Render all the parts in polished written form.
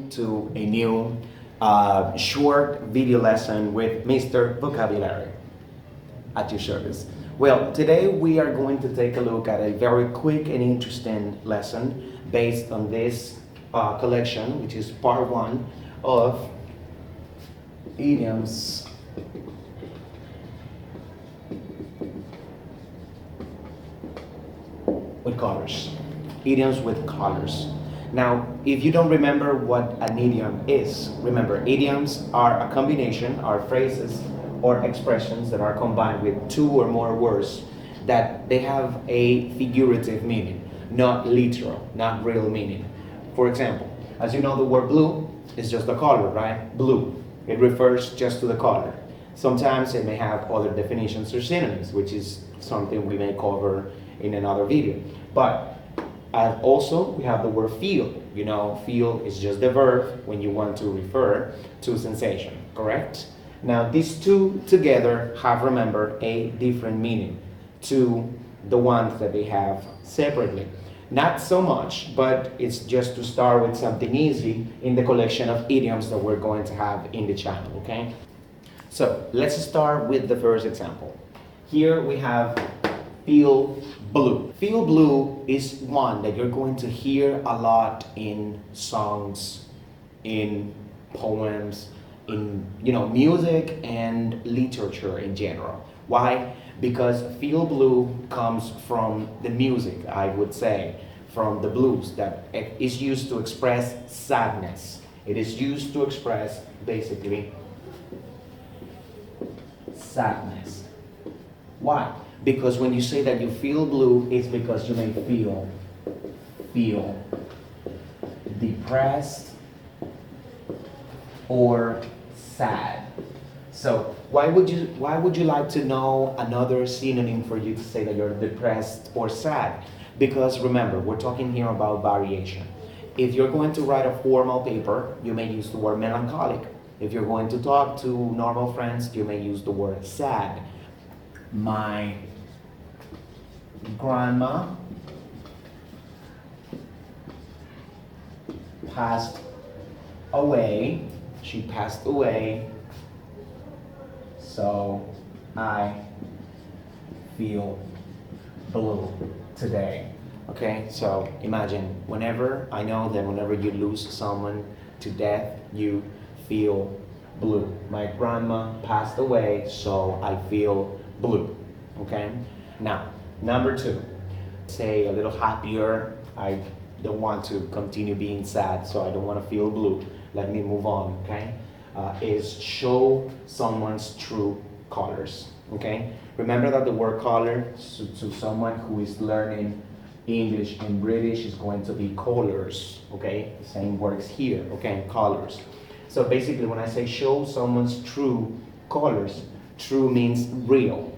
welcome to a new short video lesson with Mr. Vocabulary at your service. Well, today we are going to take a look at a very quick and interesting lesson based on this collection, which is part one of idioms with colors. Idioms with colors. Now, if you don't remember what an idiom is, remember, idioms are a combination, are phrases or expressions that are combined with two or more words that they have a figurative meaning, not literal, not real meaning. For example, as you know, the word blue is just the color, right? Blue. It refers just to the color. Sometimes it may have other definitions or synonyms, which is something we may cover in another video. But also, we have the word feel. You know, feel is just the verb when you want to refer to sensation, correct? Now, these two together have, remember, a different meaning to the ones that they have separately. Not so much, but it's just to start with something easy in the collection of idioms that we're going to have in the channel, okay? So, let's start with the first example. Here we have feel blue. Feel blue is one that you're going to hear a lot in songs, in poems, in music and literature in general. Why? Because feel blue comes from the music, I would say, from the blues, that it is used to express sadness. It is used to express basically sadness. Why? Because when you say that you feel blue, it's because you may feel depressed or sad. So why would you like to know another synonym for you to say that you're depressed or sad? Because remember, we're talking here about variation. If you're going to write a formal paper, you may use the word melancholic. If you're going to talk to normal friends, you may use the word sad. My grandma passed away. She passed away, so I feel blue today. Okay, so imagine, I know that whenever you lose someone to death, you feel blue. My grandma passed away, so I feel blue. Okay, now number two, say a little happier. I don't want to continue being sad, so I don't want to feel blue. Let me move on, okay? Is show someone's true colors, okay? Remember that the word color to someone who is learning English and British is going to be colors, okay? The same works here, okay? Colors. So basically, when I say show someone's true colors, true means real.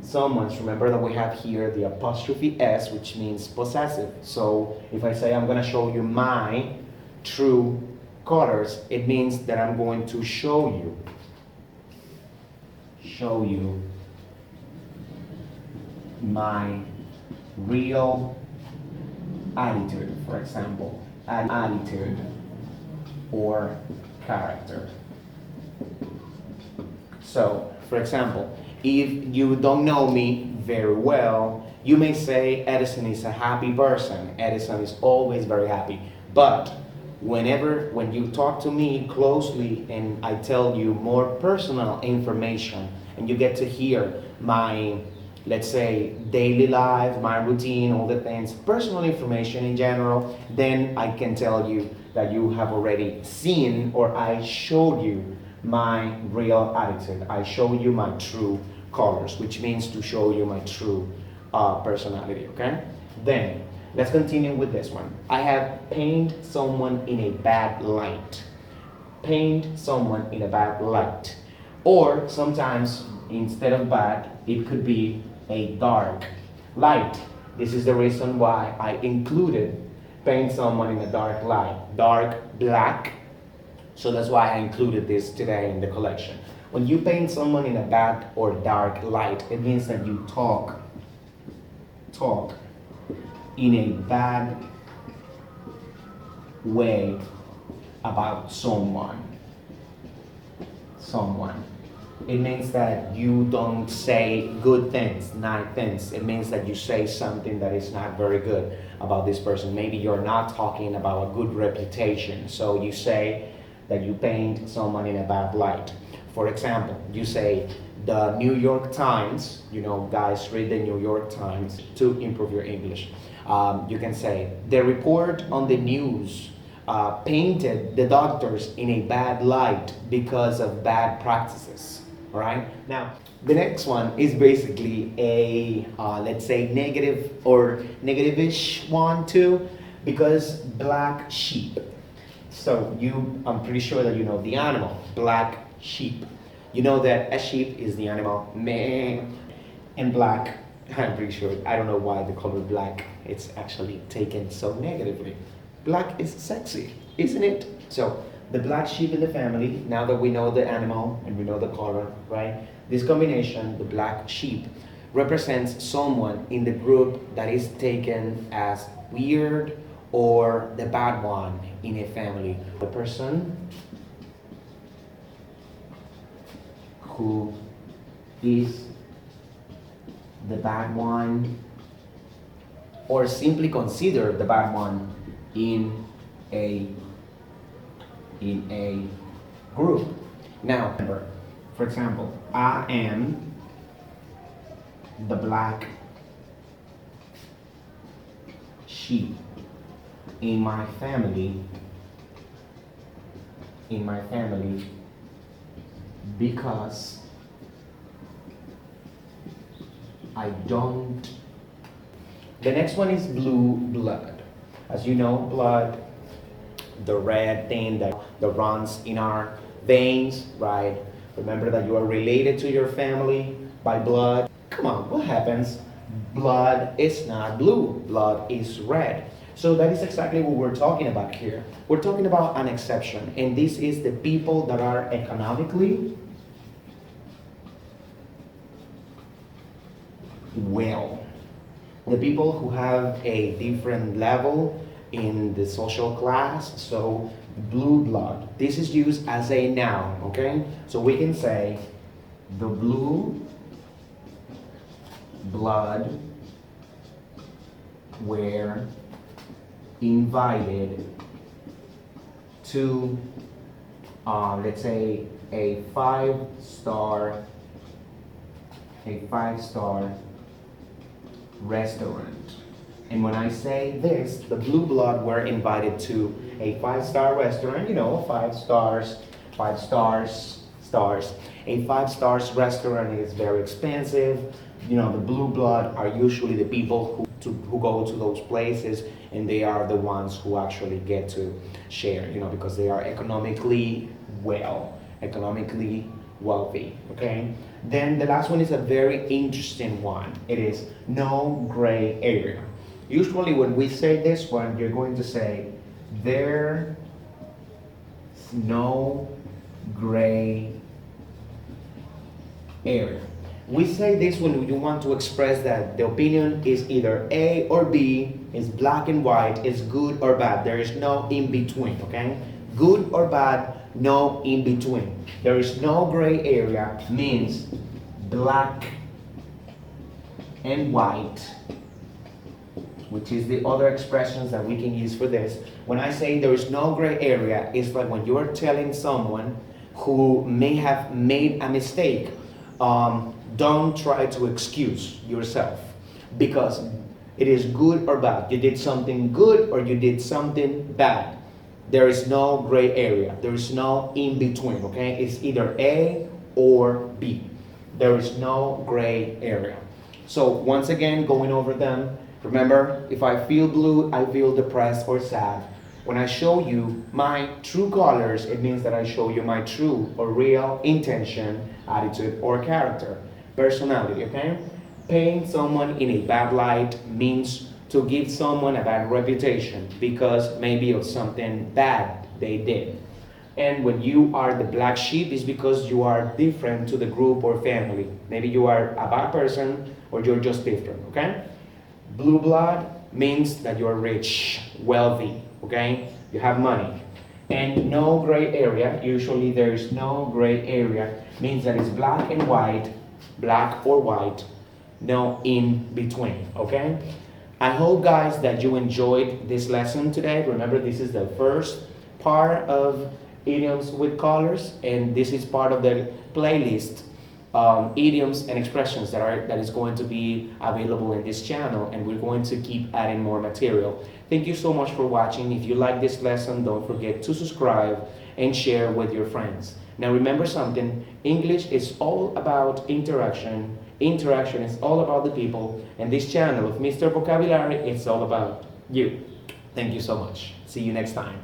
Someone's, remember that we have here the apostrophe S, which means possessive. So if I say I'm going to show you my true colors, it means that I'm going to show you my real attitude, for example, attitude or character. So, for example, if you don't know me very well, you may say Edison is a happy person. Edison is always very happy. But when you talk to me closely and I tell you more personal information and you get to hear my, let's say, daily life, my routine, all the things, personal information in general, then I can tell you that you have already seen, or I showed you my real attitude. I show you my true colors, which means to show you my true personality, okay? Then, let's continue with this one. I have painted someone in a bad light. Paint someone in a bad light. Or sometimes, instead of bad, it could be a dark light. This is the reason why I included paint someone in a dark light. Dark black. So that's why I included this today in the collection. When you paint someone in a bad or dark light, it means that you talk in a bad way about someone. Someone. It means that you don't say good things, nice things. It means that you say something that is not very good about this person. Maybe you're not talking about a good reputation. So you say that you paint someone in a bad light. For example, you say the New York Times, guys read the New York Times to improve your English. You can say the report on the news painted the doctors in a bad light because of bad practices. All right. Now, the next one is basically a let's say negative or negative-ish one too, because black sheep. So I'm pretty sure that you know the animal, black sheep. You know that a sheep is the animal, meh, and black. I'm pretty sure. I don't know why the color black. It's actually taken so negatively. Black is sexy, isn't it? So the black sheep in the family, now that we know the animal and we know the color, right? This combination, the black sheep, represents someone in the group that is taken as weird or the bad one in a family. The person who is the bad one or simply considered the bad one in a group. Now, remember, for example, I am the black sheep in my family because I don't. The next one is blue blood. As you know, blood, the red thing that runs in our veins, right? Remember that you are related to your family by blood. Come on, what happens? Blood is not blue, blood is red. So that is exactly what we're talking about here. We're talking about an exception, and this is the people that are economically well. The people who have a different level in the social class, so blue blood. This is used as a noun, okay? So we can say the blue blood were invited to, let's say, a five-star restaurant. And when I say this, the blue blood were invited to a five-star restaurant, five stars. A five-star restaurant is very expensive. The blue blood are usually the people who go to those places, and they are the ones who actually get to share, because they are economically wealthy, okay? Then the last one is a very interesting one. It is no gray area. Usually when we say this one, you're going to say, there's no gray area. We say this when you want to express that the opinion is either A or B, is black and white, is good or bad. There is no in between, okay? Good or bad, no in between. There is no gray area means black and white, which is the other expressions that we can use for this. When I say there is no gray area, it's like when you're telling someone who may have made a mistake, don't try to excuse yourself, because it is good or bad. You did something good or you did something bad. There is no gray area. There is no in between, okay? It's either A or B. There is no gray area. So once again, going over them, remember, if I feel blue, I feel depressed or sad. When I show you my true colors, it means that I show you my true or real intention, attitude, or character, personality, okay? Painting someone in a bad light means to give someone a bad reputation because maybe of something bad they did. And when you are the black sheep, is because you are different to the group or family. Maybe you are a bad person or you're just different, okay? Blue blood means that you're rich, wealthy, okay? You have money. And no gray area. Usually there is no gray area. Means that it's black and white, black or white, no in between, okay? I hope, guys, that you enjoyed this lesson today. Remember, this is the first part of idioms with colors, and this is part of the playlist, idioms and expressions that is going to be available in this channel, and we're going to keep adding more material. Thank you so much for watching. If you like this lesson, don't forget to subscribe and share with your friends. Now remember something, English is all about interaction. Interaction is all about the people, and this channel of Mr. Vocabulary is all about you. Thank you so much. See you next time.